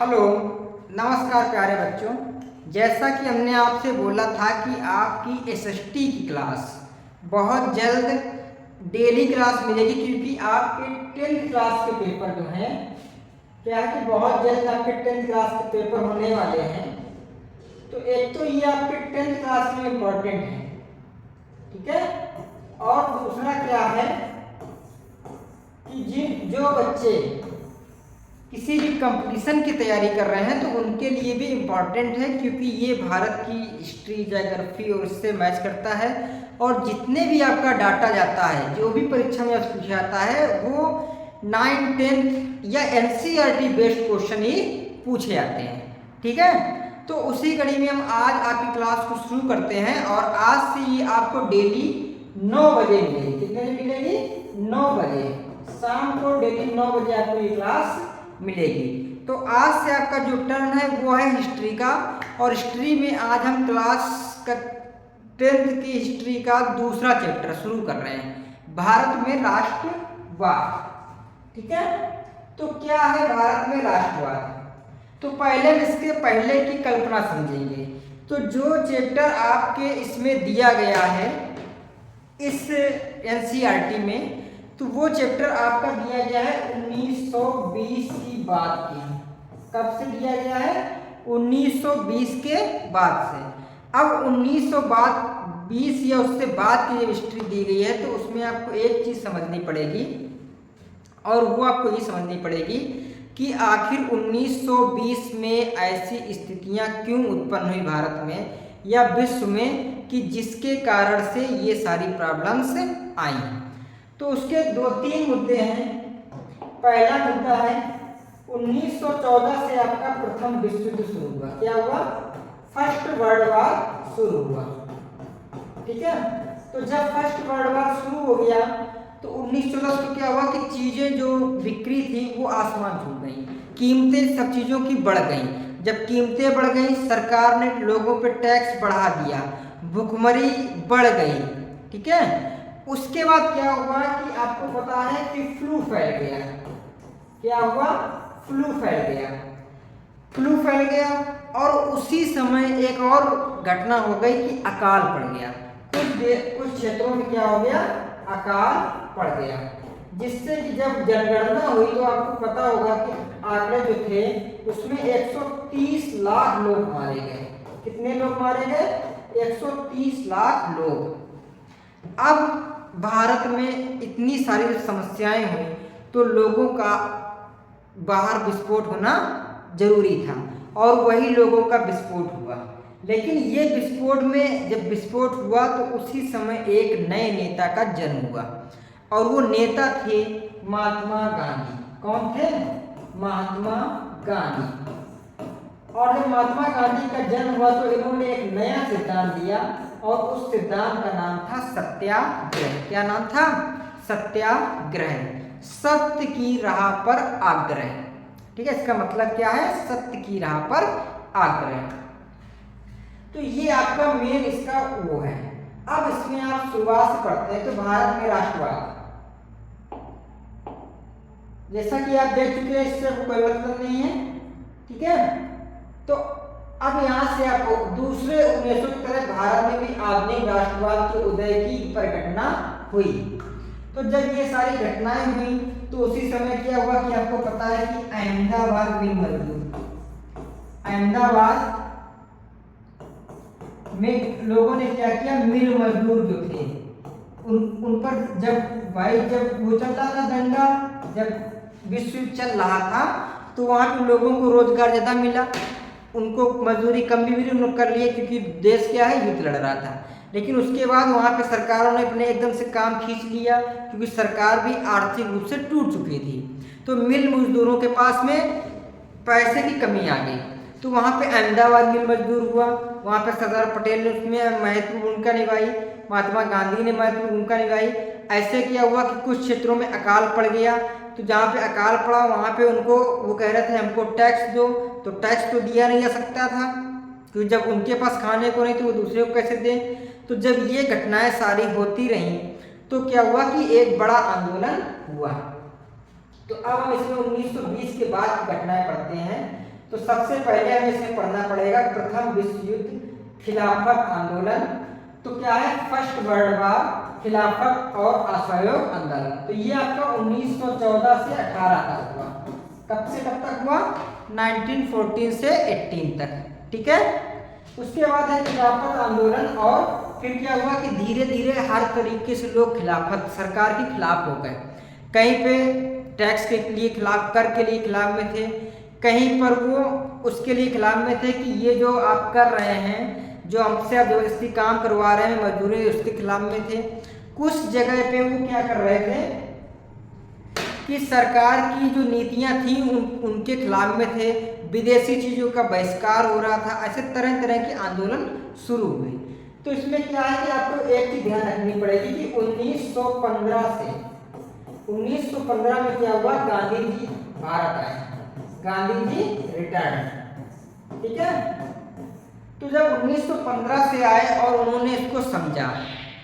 Hello, नमस्कार प्यारे बच्चों। जैसा कि हमने आपसे बोला था कि आपकी एसएसटी की क्लास बहुत जल्द डेली क्लास मिलेगी, क्योंकि आपके 10th क्लास के पेपर जो हैं, क्या है कि बहुत जल्द आपके 10th क्लास के पेपर होने वाले हैं। तो एक तो ये आपके 10th क्लास में इम्पोर्टेंट है, ठीक है। और दूसरा क्या है कि जो बच्चे किसी भी कंपटीशन की तैयारी कर रहे हैं तो उनके लिए भी इम्पॉर्टेंट है, क्योंकि ये भारत की हिस्ट्री, ज्योग्राफी और इससे मैच करता है। और जितने भी आपका डाटा जाता है, जो भी परीक्षा में पूछा जाता है, वो 9th 10th या एनसीईआरटी बेस्ड क्वेश्चन ही पूछे जाते हैं, ठीक है। तो उसी कड़ी में हम आज आपकी क्लास को शुरू करते हैं, और आज से ये आपको डेली 9 बजे मिलेगी। कितने बजे मिलेगी? 9 बजे शाम को डेली 9 बजे आपको ये क्लास मिलेगी। तो आज से आपका जो टर्न है वो है हिस्ट्री का, और हिस्ट्री में आज हम क्लास का 10th की हिस्ट्री का दूसरा चैप्टर शुरू कर रहे हैं, भारत में राष्ट्रवाद, ठीक है। तो क्या है भारत में राष्ट्रवाद? तो पहले हम इसके पहले की कल्पना समझेंगे। तो जो चैप्टर आपके इसमें दिया गया है इस एनसीईआरटी में, तो वो चैप्टर आपका दिया गया है 1920 की बात की। कब से दिया गया है? 1920 के बाद से। अब 1920 या उससे बाद की जब हिस्ट्री दी गई है, तो उसमें आपको एक चीज समझनी पड़ेगी, और वो आपको ये समझनी पड़ेगी कि आखिर 1920 में ऐसी स्थितियां क्यों उत्पन्न हुई भारत में या विश्व में, कि जिसके कारण से ये सारी प्रॉब्लम्स आई। तो उसके 2-3 मुद्दे हैं। पहला मुद्दा है 1914 से आपका प्रथम विश्व युद्ध शुरू हुआ। क्या हुआ? फर्स्ट वर्ल्ड वॉर शुरू हुआ, ठीक है। तो जब फर्स्ट वर्ल्ड वॉर शुरू हो गया तो 1914 को क्या हुआ कि चीजें जो बिक्री थी वो आसमान छू गई, कीमतें सब चीजों की बढ़ गई। जब कीमतें बढ़ गई, सरकार ने लोगों पे टैक्स बढ़ा दिया, भुखमरी बढ़ गई, ठीक है। उसके बाद क्या हुआ कि आपको पता है कि फ्लू फैल गया। क्या हुआ? फ्लू फैल गया। फ्लू फैल गया, और उसी समय एक और घटना हो गई कि अकाल पड़ गया। कुछ क्षेत्रों में क्या हो गया? अकाल पड़ गया, जिससे कि जब जनगणना हुई तो आपको पता होगा कि आंकड़े जो थे उसमें 130 लाख लोग मारे गए। कितने लोग मारे गए? 130 लाख लोग। अब भारत में इतनी सारी समस्याएं हुई तो लोगों का बाहर विस्फोट होना जरूरी था, और वही लोगों का विस्फोट हुआ। लेकिन ये विस्फोट में जब विस्फोट हुआ तो उसी समय एक नए नेता का जन्म हुआ, और वो नेता थे महात्मा गांधी। कौन थे? महात्मा गांधी। और जब महात्मा गांधी का जन्म हुआ तो इन्होंने एक नया सिद्धांत दिया, और उस सिद्धांत का नाम था सत्याग्रह। क्या नाम था? सत्याग्रह। सत्य की राह पर आग्रह, ठीक है। इसका मतलब क्या है? सत्य की राह पर आग्रह। तो ये आपका मेन इसका वो है। अब इसमें आप शुरुआत से पढ़ते हैं। तो भारत में राष्ट्रवाद, जैसा कि आप देख चुके हैं, इससे कोई मतलब नहीं है, ठीक है। तो अब यहाँ से आपको दूसरे उपनिवेशों की तरह भारत में भी आधुनिक राष्ट्रवाद के उदय की परिघटना हुई। तो जब ये सारी घटनाएं हुई तो उसी समय क्या हुआ कि आपको पता है कि अहमदाबाद मिल मजदूर, अहमदाबाद में लोगों ने क्या किया? मिल मजदूर जो थे उन पर जब वो चल रहा था दंगा, जब विश्व युद्ध चल रहा था, तो वहां पे लोगों को रोजगार ज्यादा मिला, उनको मजदूरी कम भी उन्होंने कर लिए, क्योंकि देश क्या है, युद्ध लड़ रहा था। लेकिन उसके बाद वहां पे सरकारों ने अपने एकदम से काम खींच लिया, क्योंकि सरकार भी आर्थिक रूप से टूट चुकी थी। तो मिल मजदूरों के पास में पैसे की कमी आ गई, तो वहां पे अहमदाबाद मिल मजदूर हुआ। वहां पे सरदार पटेल ने उसमें महत्वपूर्ण भूमिका निभाई, महात्मा गांधी ने महत्वपूर्ण भूमिका निभाई। ऐसे क्या हुआ कि कुछ क्षेत्रों में अकाल पड़ गया, तो जहाँ पे अकाल पड़ा वहां पे उनको वो कह रहे थे हमको टैक्स दो, तो टैक्स तो दिया नहीं जा सकता था, क्योंकि जब उनके पास खाने को नहीं तो वो दूसरे को कैसे दें। तो जब ये घटनाएं सारी होती रहीं तो क्या हुआ कि एक बड़ा आंदोलन हुआ। तो अब हम इसमें 1920 के बाद की घटनाएं पढ़ते हैं। तो सबसे पहले हमें इसे पढ़ना पड़ेगा प्रथम विश्व युद्ध, खिलाफत आंदोलन। तो क्या है, फर्स्ट वर्ल्ड वार, खिलाफत और असहयोग आंदोलन। तो ये आपका 1914 से 18 तक हुआ। कब से कब तक हुआ? 1914 से 18 तक, ठीक है। उसके बाद है खिलाफत आंदोलन, और फिर क्या हुआ कि धीरे धीरे हर तरीके से लोग खिलाफत सरकार के खिलाफ हो गए। कहीं पे टैक्स के लिए खिलाफ, कर के लिए खिलाफ में थे, कहीं पर वो उसके लिए खिलाफ में थे कि ये जो आप कर रहे हैं, जो हमसे आप जबरदस्ती काम करवा रहे हैं, मजदूरी, उसके खिलाफ में थे। कुछ जगह पे वो क्या कर रहे थे कि सरकार की जो नीतियां थी उनके खिलाफ में थे, विदेशी चीजों का बहिष्कार हो रहा था। ऐसे तरह तरह के आंदोलन शुरू हुए। तो इसमें क्या है कि आपको एक चीज ध्यान रखनी पड़ेगी कि 1915 में क्या हुआ, गांधी जी भारत आए, गांधी जी रिटायर्ड, ठीक है। तो जब 1915 से आए और उन्होंने इसको समझा,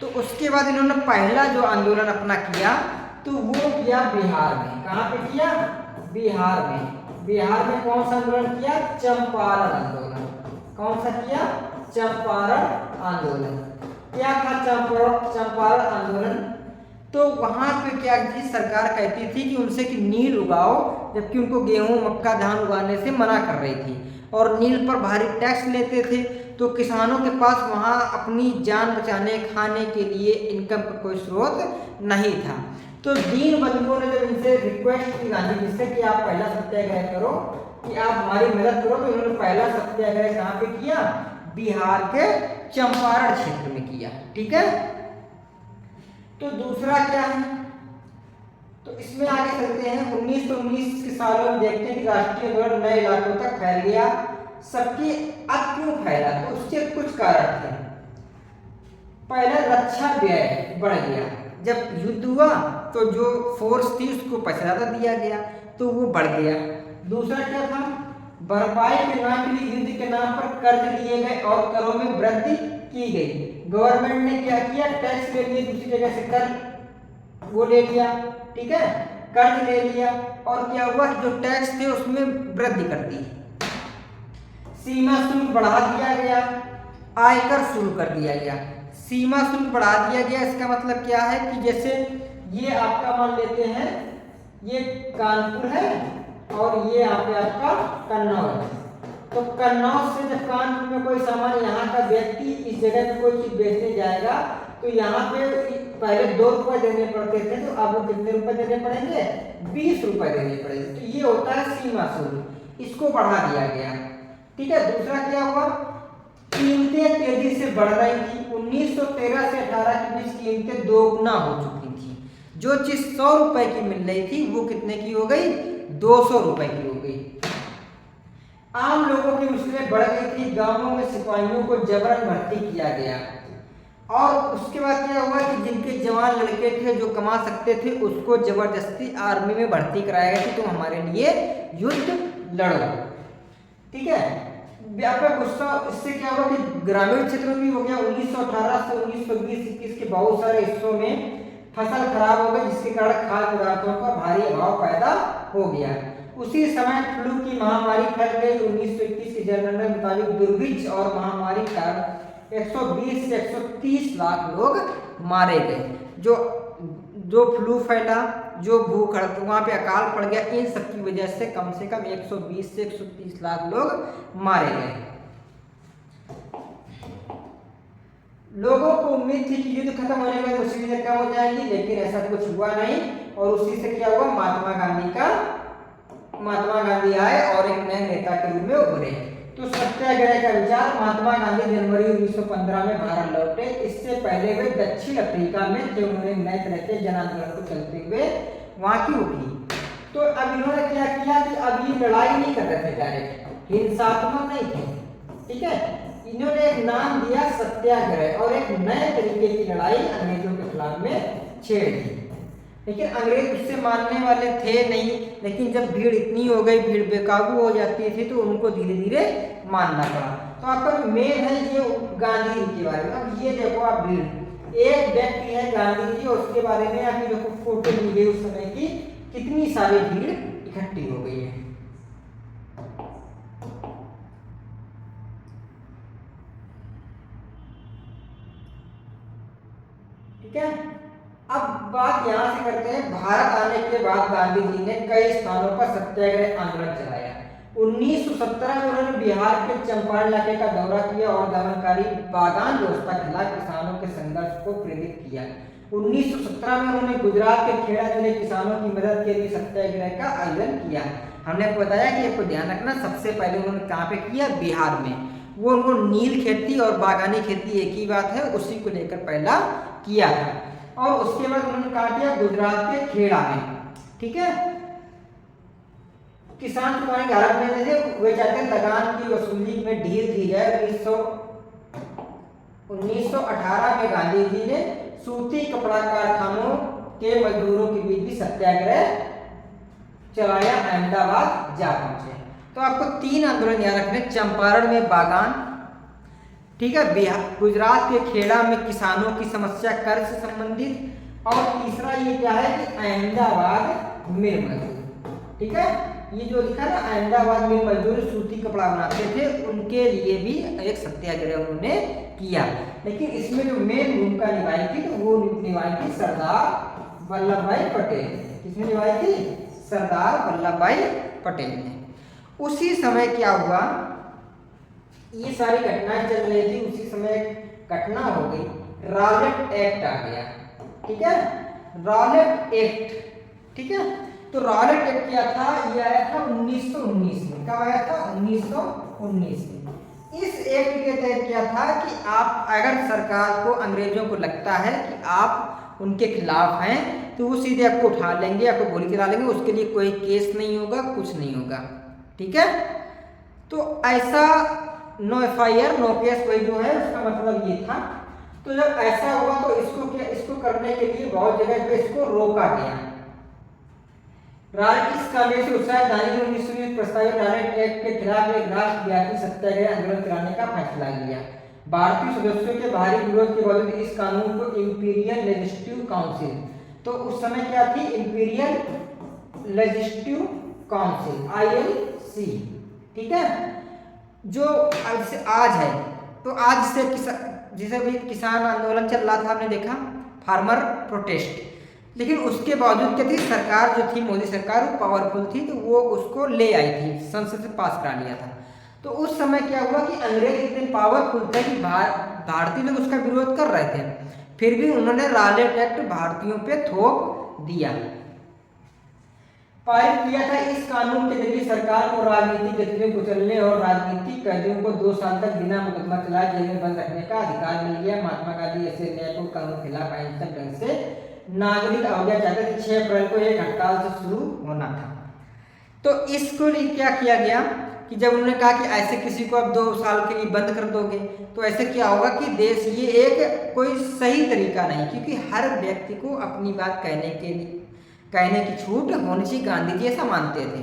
तो उसके बाद इन्होंने पहला जो आंदोलन अपना किया तो वो किया बिहार में। कहाँ पे किया? बिहार में। बिहार में कौन सा आंदोलन किया? चंपारण आंदोलन। कौन सा किया? चंपारण आंदोलन। क्या था चंपारण आंदोलन? तो वहां पे क्या थी, सरकार कहती थी कि उनसे कि नील उगाओ, जबकि उनको गेहूं, मक्का, धान उगाने से मना कर रही थी, और नील पर भारी टैक्स लेते थे। तो किसानों के पास वहां अपनी जान बचाने, खाने के लिए इनकम का कोई स्रोत नहीं था। तो दीन बंधुओं ने जब इनसे रिक्वेस्ट की गांधी जी से कि आप पहला सत्याग्रह करो, कि आप हमारी मदद करो, तो इन्होंने पहला सत्याग्रह कहाँ पे किया? बिहार के चंपारण क्षेत्र में किया, ठीक है। तो दूसरा क्या है, तो इसमें आगे चलते हैं। 1919 के सालों में देखते हैं कि राष्ट्रीय आंदोलन नए इलाकों तक फैल गया। सबकी अब क्यों फैला? तो उसके कुछ कारण थे। पहला, रक्षा व्यय बढ़ गया। जब युद्ध हुआ तो जो फोर्स थी उसको पैसा ज्यादा दिया गया, तो वो बढ़ गया। दूसरा क्या था, भरपाई के नाम के लिए युद्ध के नाम पर कर्ज लिए गए और करों में वृद्धि की गई। गवर्नमेंट ने क्या किया, टैक्स ले लिए, दूसरी जगह से कर वो ले लिया, ठीक है, कर्ज ले लिया, और क्या हुआ कि जो टैक्स थे उसमें वृद्धि कर दी। सीमा शुल्क बढ़ा दिया गया, आयकर शुरू कर दिया गया। सीमा शुल्क बढ़ा दिया गया, इसका मतलब क्या है कि जैसे ये आपका मान लेते हैं, ये कानपुर है और ये यहाँ पे आपका कन्नौज है। तो कन्नौज से जब कानपुर में कोई सामान यहाँ का व्यक्ति इस जगह पे कोई चीज बेचने जाएगा, तो यहाँ पे पहले 2 रुपए देने पड़ते थे, तो अब वो कितने रुपए देने पड़ेंगे? 20 रुपए देने पड़ेंगे। तो ये होता है सीमा शुल्क, इसको बढ़ा दिया गया, ठीक है। दूसरा क्या हुआ, कीमतें तेजी से बढ़ रही थी। 1913 से 18 के बीच कीमतें दोगुना हो चुकी थी। जो चीज 100 रुपए की मिल रही थी वो कितने की हो गई? 200 रुपए की हो गई। आम लोगों की मुश्किलें बढ़ गई थी। गांवों में सिपाहियों को जबरन भर्ती किया गया, और उसके बाद क्या हुआ कि जिनके जवान लड़के थे जो कमा सकते थे उसको जबरदस्ती आर्मी में भर्ती कराया गया कि तुम हमारे लिए युद्ध लड़ो, ठीक है। व्यापक गुस्सा, इससे क्या हुआ कि ग्रामीण क्षेत्र में भी हो गया। 1918 से 1920-21 के बहुत सारे हिस्सों में फसल खराब हो गई, जिसके कारण खाद्य पदार्थों का भारी अभाव पैदा हो गया। उसी समय फ्लू की महामारी फैल गई। 1921 के जनगणना के मुताबिक दुर्भिक्ष और महामारी के कारण 120 से 130 लाख लोग मारे गए। जो फ्लू फैला, जो भूख हड़ताल, वहाँ पे अकाल पड़ गया, इन सब की वजह से कम 120 से 130 लाख लोग मारे गए। लोगों को उम्मीद थी कि युद्ध खत्म होने में मुश्किलें कम हो जाएंगी, लेकिन ऐसा कुछ हुआ नहीं। और उसी से क्या हुआ, महात्मा गांधी आए और एक नए नेता के रूप में उभरे। तो सत्याग्रह का विचार, महात्मा गांधी जनवरी 1915 में भारत लौटे। इससे पहले वे दक्षिण अफ्रीका में थे। उन्होंने नए तरह के जन आंदोलन को चलते हुए वहां की उठी। तो अब इन्होंने क्या किया कि अब ये लड़ाई नहीं कर रहे थे, डायरेक्ट हिंसात्मक नहीं थे, ठीक है। इन्होंने एक नाम दिया सत्याग्रह, और एक नए तरीके की लड़ाई अंग्रेजों के खिलाफ में छेड़ दी। लेकिन अंग्रेज उससे मानने वाले थे नहीं। लेकिन जब भीड़ इतनी हो गई, भीड़ बेकाबू हो जाती थी, तो उनको धीरे धीरे मानना पड़ा। तो आपका मेन है ये गांधी जी के बारे में। अब ये देखो आप, भीड़, एक व्यक्ति है गांधी जी, और उसके बारे में आप देखो फोटो ली गई उस समय की, कितनी सारी भीड़ इकट्ठी हो गई है। शुरुआत यहाँ से करते हैं। भारत आने के बाद गांधी जी ने कई स्थानों पर सत्याग्रह आंदोलन चलाया। 1917 में उन्होंने बिहार के चंपारण इलाके का दौरा किया और दमनकारी बागान व्यवस्था के खिलाफ किसानों के संघर्ष को प्रेरित किया। 1917 में उन्होंने गुजरात के खेड़ा जिले किसानों की मदद के लिए सत्याग्रह का आयोजन किया। हमने आपको बताया कि आपको ध्यान रखना, सबसे पहले उन्होंने कहाँ पे किया, बिहार में। वो उनको नील खेती और बागानी खेती एक ही बात है, उसी को लेकर पहला किया था। और उसके बाद उन्होंने कहा किया गुजरात के खेड़ा में, ठीक है। किसान चुकाने के हालत में थे, वे चाहते लगान की वसूली में ढील दी जाए। 1918 में गांधी जी ने सूती कपड़ा कारखानों के मजदूरों के बीच भी सत्याग्रह चलाया, अहमदाबाद जा पहुंचे। तो आपको 3 आंदोलन याद रखने, चंपारण में बागान, ठीक है, बिहार गुजरात के खेड़ा में किसानों की समस्या कर्ज से संबंधित, और तीसरा ये क्या है कि अहमदाबाद मिल मजदूर, ठीक है। ये जो लिखा ना, अहमदाबाद मिल मजदूर सूती कपड़ा बनाते थे, उनके लिए भी एक सत्याग्रह उन्होंने किया। लेकिन इसमें जो मेन भूमिका निभाई थी तो वो निभाई थी सरदार वल्लभ भाई पटेल। किसने निभाई थी? सरदार वल्लभ भाई पटेल ने। उसी समय क्या हुआ, ये सारी घटनाएं चल रही थी, उसी समय घटना हो गई, रॉलेट एक्ट आ गया, ठीक है, रॉलेट एक्ट, ठीक है। तो रॉलेट एक्ट क्या था, ये आया था 1919 में। कब आया था? 1919 में। इस एक्ट के तहत क्या था कि आप अगर सरकार को, अंग्रेजों को लगता है कि आप उनके खिलाफ हैं, तो वो सीधे आपको उठा लेंगे, आपको गोली चला लेंगे, उसके लिए कोई केस नहीं होगा, कुछ नहीं होगा, ठीक है। तो ऐसा नो FIR नो केस, वही जो है उसका मतलब ये था। तो जब ऐसा हुआ तो इसको करने के लिए बहुत जगह पे इसको रोका गया। इस कानून से उत्साहित गांधी ने 1920 में प्रस्तावित रॉलेट एक्ट के खिलाफ एक राष्ट्रव्यापी सत्याग्रह आंदोलन कराने का फैसला लिया। भारतीय सदस्यों के भारी विरोध के बावजूद इस कानून को इंपीरियल लेजिस्लेटिव काउंसिल, तो उस समय क्या थी, इंपीरियल लेजिस्लेटिव काउंसिल ILC, ठीक है, जो आज है। तो आज से जिसे भी किसान आंदोलन चल रहा था, हमने देखा फार्मर प्रोटेस्ट, लेकिन उसके बावजूद क्या थी, सरकार जो थी, मोदी सरकार, वो पावरफुल थी, तो वो उसको ले आई थी, संसद से पास करा लिया था। तो उस समय क्या हुआ कि अंग्रेज इतने पावरफुल थे कि भारतीय लोग उसका विरोध कर रहे थे, फिर भी उन्होंने रॉलेट एक्ट भारतीयों पे थोप दिया, पारित किया था। इस कानून के जरिए सरकार को राजनीतिक गतिविधियों को चलने और राजनीतिक कैदियों को 2 साल तक बिना मुकदमा चलाए जेल में बंद रखने का अधिकार मिल गया। महात्मा गांधी ऐसे न्याय को कानून के खिलाफ अहिंसक ढंग से नागरिक अवज्ञा चाहते थे। 6 अप्रैल को एक हड़ताल से शुरू होना था। तो इसको लिए क्या किया गया कि जब उन्होंने कहा कि ऐसे किसी को आप 2 साल के लिए बंद कर दोगे, तो ऐसे क्या होगा कि देश, ये एक कोई सही तरीका नहीं, क्योंकि हर व्यक्ति को अपनी बात कहने की छूट होनी चाहिए। गांधी जी ऐसा मानते थे।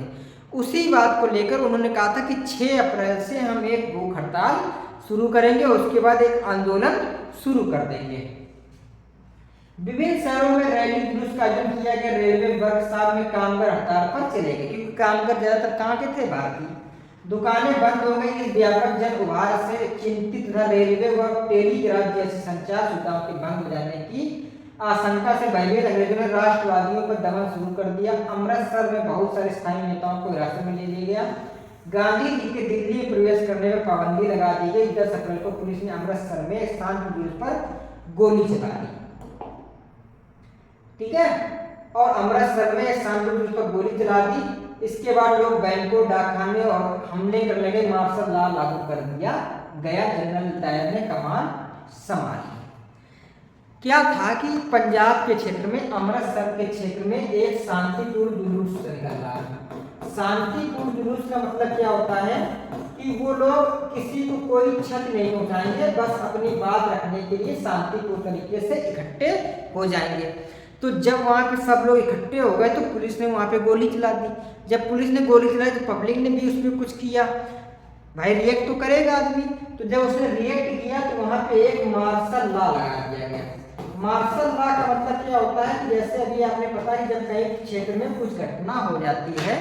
उसी बात को लेकर उन्होंने कहा था कि 6 अप्रैल से हम एक भूख हड़ताल शुरू करेंगे, उसके बाद एक आंदोलन शुरू कर देंगे। विभिन्न शहरों में रैली जुलूस का आयोजन किया गया। रेलवे वर्कशॉप में कामगार हड़ताल पर चले गए, क्योंकि कामगार ज्यादातर कहाँ के थे, भारतीय। दुकानें बंद हो गई। इस व्यापक जन उभार से चिंतित था रेलवे व टेलीग्राफ जैसी संचार सुविधाओं के भंग हो जाने की आशंका से भयभीत अंग्रेजों ने राष्ट्रवादियों पर दमन शुरू कर दिया। अमृतसर में बहुत सारे स्थानीय नेताओं को हिरासत में ले लिया गया। गांधी जी के दिल्ली प्रवेश करने में पाबंदी लगा दी गई। 10 अप्रैल को पुलिस ने अमृतसर में शांति जुलूस पर गोली चला दी, ठीक है, और अमृतसर में शांति जुलूस पर गोली चला दी। इसके बाद लोग बैंकों, डाकखाने और हमले करने लगे। मार्शल लॉ लागू कर दिया गया। जनरल डायर ने कमान संभाली। क्या था कि पंजाब के क्षेत्र में, अमृतसर के क्षेत्र में एक शांतिपूर्ण जुलूस निकल रहा है। शांतिपूर्ण जुलूस का मतलब क्या होता है कि वो लोग किसी को कोई क्षति नहीं पहुंचाएंगे, बस अपनी बात रखने के लिए शांतिपूर्ण तरीके से इकट्ठे हो जाएंगे। तो जब वहाँ पे सब लोग इकट्ठे हो गए तो पुलिस ने वहाँ पे गोली चला दी। जब पुलिस ने गोली चलाई तो पब्लिक ने भी उसमें कुछ किया, भाई रिएक्ट तो करेगा आदमी। तो जब उसने रिएक्ट किया तो वहाँ पे एक मार्शल लॉ लगा दिया गया। मार्शल लॉ का मतलब क्या होता है कि जैसे अभी आपने पता कि जब कहीं क्षेत्र में कुछ घटना हो जाती है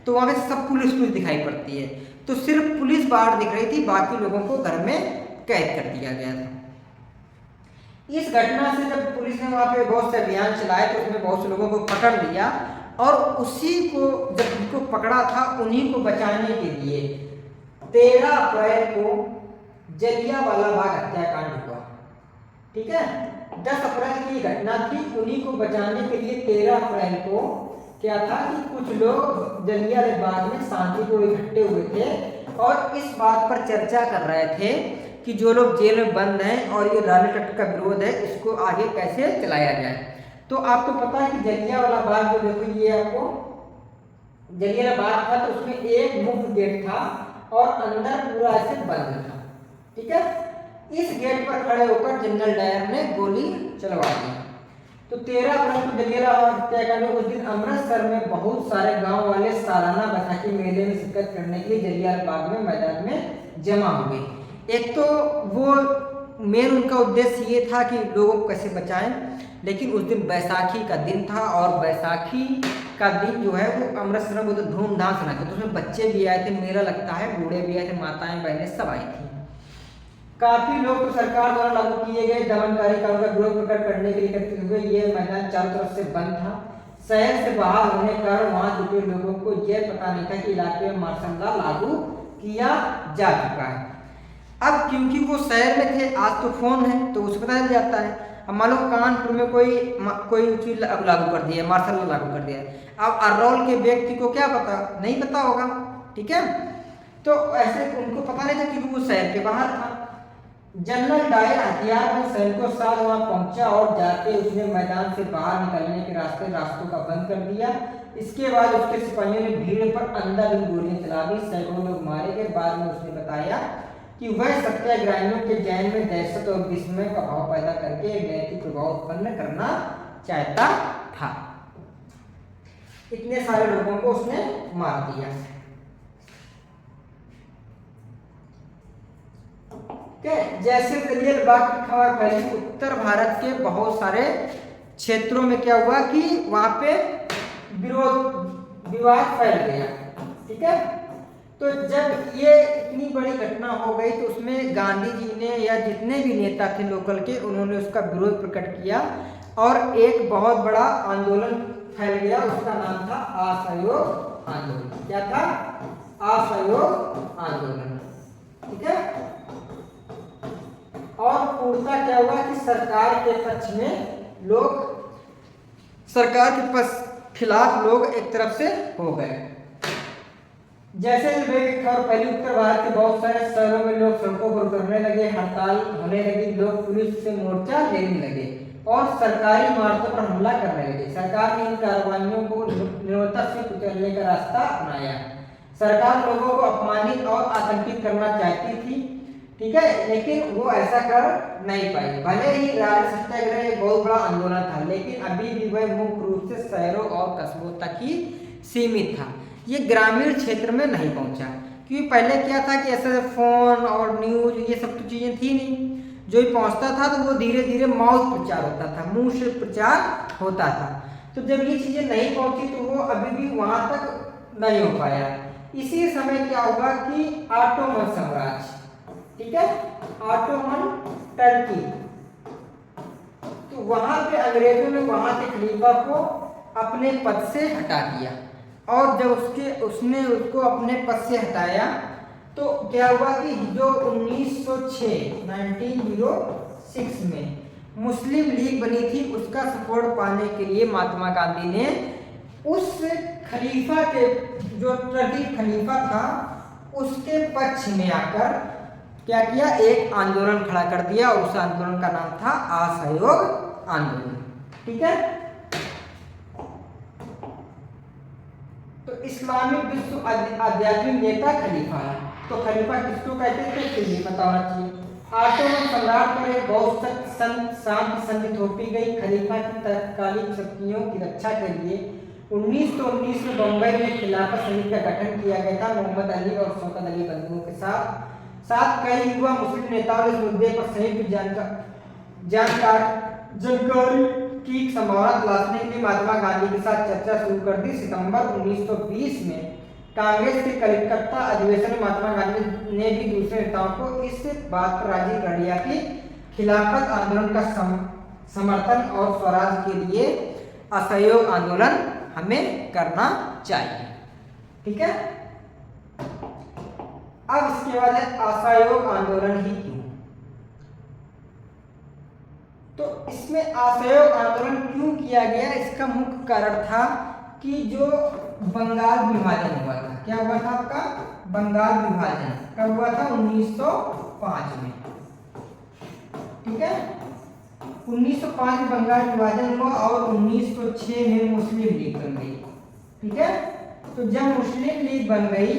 तो वहाँ पे सब पुलिस दिखाई पड़ती है, तो सिर्फ पुलिस बाहर दिख रही थी, बाकी लोगों को घर में कैद कर दिया गया था। इस घटना से जब पुलिस ने वहाँ पे बहुत से अभियान चलाए तो उसमें बहुत से लोगों को पकड़ लिया, और उसी को जब उनको पकड़ा था उन्हीं को बचाने के लिए 13 अप्रैल को जलियांवाला बाग हत्याकांड हुआ। ठीक है, 10 अप्रैल की घटना थी, उन्हीं को बचाने के लिए 13 अप्रैल को क्या था कि कुछ लोग जलियांवाला बाग में शांतिपूर्वक इकट्ठे हुए थे और इस बात पर चर्चा कर रहे थे कि जो लोग जेल में बंद हैं और ये रानी तट का विरोध है, इसको आगे कैसे चलाया जाए। तो आपको पता है कि जलियांवाला बाग जो देखो, ये आपको जलियांवाला बाग था तो उसमें एक मुख्य गेट था और अंदर पूरा ऐसे बंद था। ठीक है, इस गेट पर खड़े होकर जनरल डायर ने गोली चलवा दी। तो 13 अप्रैल को जलियांवाला हत्याकांड में उस दिन अमृतसर में बहुत सारे गांव वाले सालाना बैसाखी मेले में शिरकत करने के लिए जलियांवाला बाग में मैदान में जमा हुए। एक तो वो मेन उनका उद्देश्य ये था कि लोगों को कैसे बचाएं, लेकिन उस दिन बैसाखी का दिन था और बैसाखी का दिन जो है वो अमृतसर में बहुत धूमधाम से मनाते, तो उसमें बच्चे भी आए थे, मेला लगता है, बूढ़े भी आए थे, माताएं बहनें सब आई थी। काफी लोग तो सरकार द्वारा लागू किए गए दमनकारी कानून का विरोध प्रकट करने के लिए एकत्रित हुए। ये मैदान चारों तरफ से बंद था, शहर से बाहर होने के कारण वहां जुटे लोगों को यह पता नहीं था कि इलाके में मार्शल लॉ लागू किया जा चुका है। अब क्योंकि वो शहर में थे, आज तो फोन है तो उसे पता चल जाता है। अब मान लो कानपुर में कोई चीज लागू कर दिया, मार्शल लॉ लागू कर दिया, अब अरौल के व्यक्ति को क्या पता, नहीं पता होगा। ठीक है, तो ऐसे उनको पता नहीं था क्योंकि वो शहर के बाहर था। जनरल डायर हथियार में सैनिकों के साथ वहां पहुंचा और जाके उसने मैदान से बाहर निकलने के रास्तों का बंद कर दिया। इसके बाद उसके सिपाहियों ने भीड़ पर अंधाधुंध गोलियां चला दी, सैकड़ों लोग मारे गए। बाद में उसने बताया कि वह सत्याग्रहियों के जैन में दहशत और विस्मय का भाव पैदा करके एक नैतिक प्रभाव उत्पन्न करना चाहता था। इतने सारे लोगों को उसने मार दिया। जैसे जलियांवाला बाग की खबर फैली, उत्तर भारत के बहुत सारे क्षेत्रों में क्या हुआ कि वहां पे विवाद फैल गया। ठीक है, तो जब ये इतनी बड़ी घटना हो गई तो उसमें गांधी जी ने या जितने भी नेता थे लोकल के, उन्होंने उसका विरोध प्रकट किया और एक बहुत बड़ा आंदोलन फैल गया। उसका नाम था असहयोग आंदोलन। क्या था? असहयोग आंदोलन। ठीक है, और पूर्णतः क्या हुआ कि सरकार के पक्ष में लोग, सरकार के खिलाफ लोग एक तरफ से हो गए। जैसे खबर पहली, उत्तर भारत के बहुत सारे शहरों में लोग सड़कों पर उतरने लगे, हड़ताल होने लगी, लोग पुलिस से मोर्चा लेने लगे और सरकारी इमारतों पर हमला करने लगे। सरकार ने इन कार्रवाइयों को निर्भरता से कुचलने का रास्ता अपनाया। सरकार लोगों को अपमानित और आतंकित करना चाहती थी। ठीक है, लेकिन वो ऐसा कर नहीं पाई। भले ही राज्य सत्याग्रह एक बहुत बड़ा आंदोलन था, लेकिन अभी भी वह मुख्य रूप से शहरों और कस्बों तक ही सीमित था, ये ग्रामीण क्षेत्र में नहीं पहुंचा। क्योंकि पहले क्या था कि ऐसे फोन और न्यूज ये सब तो चीजें थी नहीं, जो भी पहुंचता था तो वो धीरे धीरे माउथ प्रचार होता था, मुंह से प्रचार होता था। तो जब ये चीजें नहीं पहुंची तो वो अभी भी वहां तक नहीं हो पाया। इसी समय क्या हुआ कि ऑटोमन साम्राज्य, ठीक है, ऑटोमन टर्की, तो वहां पे अंग्रेजों ने वहां के खलीफा को अपने पद से हटा दिया और जब उसने उसको अपने पद से हटाया तो क्या हुआ कि जो 1906 में मुस्लिम लीग बनी थी, उसका सपोर्ट पाने के लिए महात्मा गांधी ने उस खलीफा के, जो टर्की खलीफा था, उसके पक्ष में आकर क्या किया, एक आंदोलन खड़ा कर दिया और उस आंदोलन का नाम था असहयोग आंदोलन। ठीक है, तो इस्लामिक विश्व आध्यात्मिक नेता खलीफा है। तो खलीफा किसको कहते थे तो ये पता होना चाहिए। ऑटोमन सम्राट पर एक बहुत शांति संधि थोपी गई। खलीफा की तत्कालीन शक्तियों की रक्षा के लिए 1919 में बम्बई में खिलाफत समिति का गठन किया गया था। मोहम्मद अली और शौकत अली बंधुओं के साथ कई युवा मुस्लिम नेताओं ने इस मुद्दे पर संयुक्त जानकारी की संभावना तलाशने के लिए महात्मा गांधी के साथ चर्चा शुरू कर दी। सितंबर 1920 में कांग्रेस के कलकत्ता अधिवेशन में महात्मा गांधी ने भी दूसरे नेताओं को इस बात पर राजी कर लिया कि खिलाफत आंदोलन का समर्थन और स्वराज के लिए असहयोग आंदोलन हमें करना चाहिए। ठीक है। अब इसके बाद है असहयोग आंदोलन ही क्यों। तो इसमें असहयोग आंदोलन क्यों किया गया, इसका मुख्य कारण था कि जो बंगाल विभाजन हुआ था। क्या हुआ था आपका? बंगाल विभाजन कब हुआ था? 1905 में। ठीक है। 1905 में बंगाल विभाजन हुआ और 1906 में मुस्लिम लीग बन गई। ठीक है। तो जब मुस्लिम लीग बन गई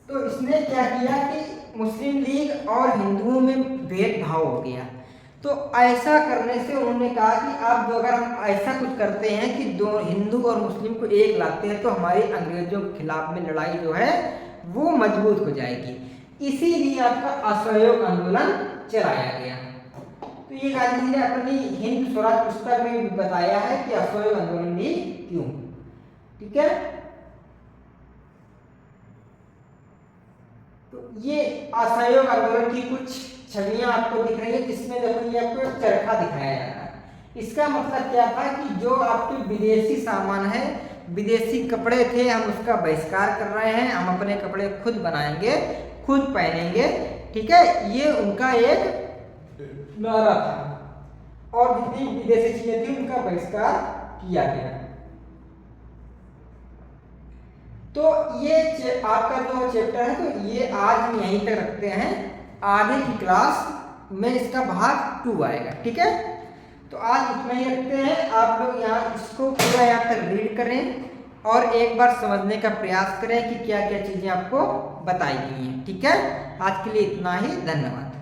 तो इसने क्या किया कि मुस्लिम लीग और हिंदुओं में भेदभाव हो गया। तो ऐसा करने से उन्होंने कहा कि अब अगर हम ऐसा कुछ करते हैं कि दो हिंदू और मुस्लिम को एक लाते हैं तो हमारी अंग्रेजों के खिलाफ में लड़ाई जो है वो मजबूत हो जाएगी। इसीलिए आपका असहयोग आंदोलन चलाया गया। तो ये गांधी जी ने अपनी हिंद स्वराज पुस्तक में भी बताया है कि असहयोग आंदोलन भी क्यों। ठीक है। तो ये असहयोग आंदोलन की कुछ छवियां आपको दिख रही है, जिसमें देखो ये आपको एक चरखा दिखाया जा रहा है। इसका मतलब क्या था कि जो आपके विदेशी सामान है, विदेशी कपड़े थे, हम उसका बहिष्कार कर रहे हैं, हम अपने कपड़े खुद बनाएंगे, खुद पहनेंगे। ठीक है। ये उनका एक नारा था और जितनी विदेशी चीजें थी उनका बहिष्कार किया गया। तो ये आपका जो चैप्टर है तो ये आज हम यहीं तक रखते हैं। आगे की क्लास में इसका भाग 2 आएगा। ठीक है। तो आज इतना ही रखते हैं। आप लोग यहाँ इसको पूरा यहाँ तक रीड करें और एक बार समझने का प्रयास करें कि क्या क्या चीज़ें आपको बताई गई हैं। ठीक है। आज के लिए इतना ही। धन्यवाद।